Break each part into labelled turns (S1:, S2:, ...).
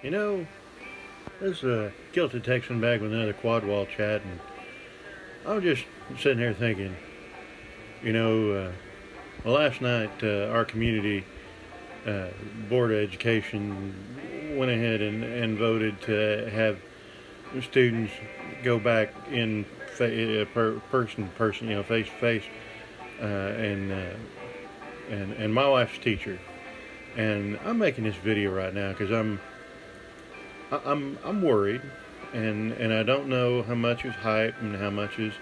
S1: You know, this is a Guilty Texan back with another quad wall chat, and I was just sitting here thinking, you know, well, last night our community uh, board of education went ahead and voted to have students go back in person, face to face, and and my wife's teacher. And I'm making this video right now because I'm worried, and I don't know how much is hype and how much is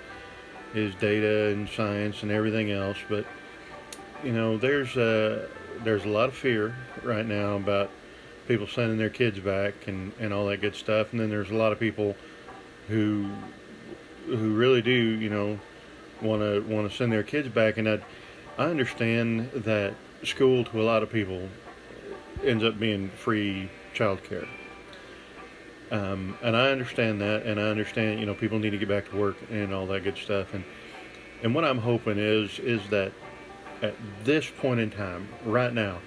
S1: data and science and everything else. But there's a lot of fear right now about people sending their kids back and all that good stuff. And then there's a lot of people who really do want to send their kids back. And I understand that school to a lot of people ends up being free childcare. And I understand that, and I understand people need to get back to work and all that good stuff. And what I'm hoping is that at this point in time, right now,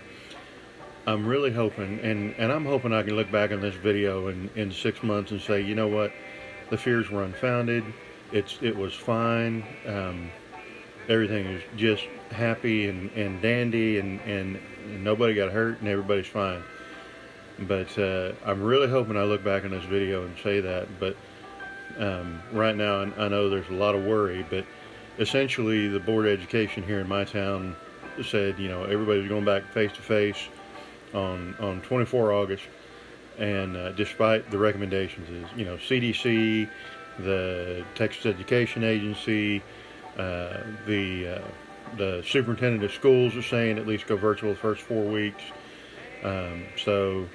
S1: I'm really hoping, and I'm hoping I can look back on this video in 6 months and say, you know what, the fears were unfounded. It was fine. Everything is just happy and dandy, and nobody got hurt, and everybody's fine. But I'm really hoping I look back on this video and say that. But right now, I know there's a lot of worry. But essentially, the Board of Education here in my town said, everybody's going back face to face on 24 August. And despite the recommendations, CDC, the Texas Education Agency, the superintendent of schools are saying at least go virtual the first 4 weeks. So,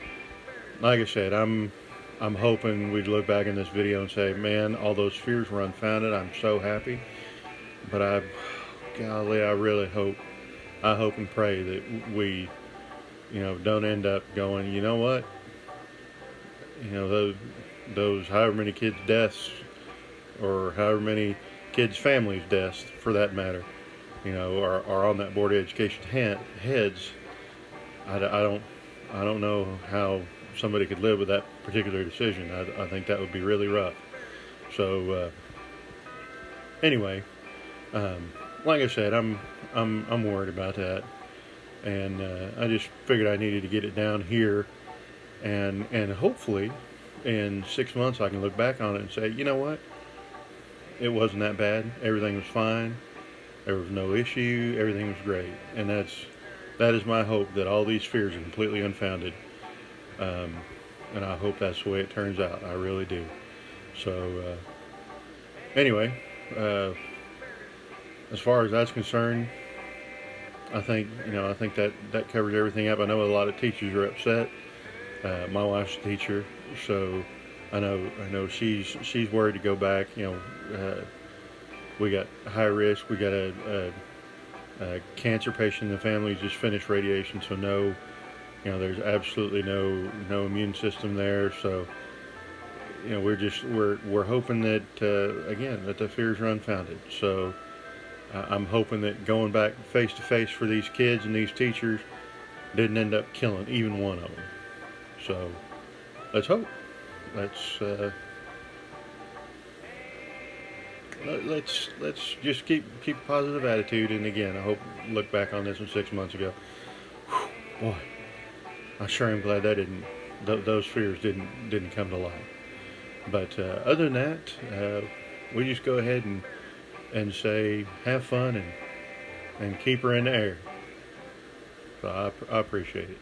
S1: like I said, I'm hoping we'd look back in this video and say, man, all those fears were unfounded. I'm so happy. But golly, I really hope, and pray that we, don't end up going, you know what? Those however many kids' deaths, or however many kids' families' deaths, for that matter, are on that Board of Education heads. I don't know how somebody could live with that particular decision. I think that would be really rough. So anyway, like I said, I'm worried about that, and I just figured I needed to get it down here, and hopefully in 6 months I can look back on it and say, you know what, it wasn't that bad. Everything was fine. There was no issue. Everything was great, and that is my hope, that all these fears are completely unfounded. And I hope that's the way it turns out. I really do. So, anyway, as far as that's concerned, I think that covers everything up. I know a lot of teachers are upset. My wife's a teacher, so I know she's worried to go back. We got high risk. We got a cancer patient in the family, just finished radiation, so there's absolutely no immune system there. So we're hoping that again, that the fears are unfounded. So I'm hoping that going back face to face for these kids and these teachers didn't end up killing even one of them. So let's hope. Let's just keep a positive attitude. And again, I hope look back on this in 6 months ago, boy, I sure am glad that those fears didn't come to light. But other than that, we just go ahead and say have fun and keep her in the air. So I appreciate it.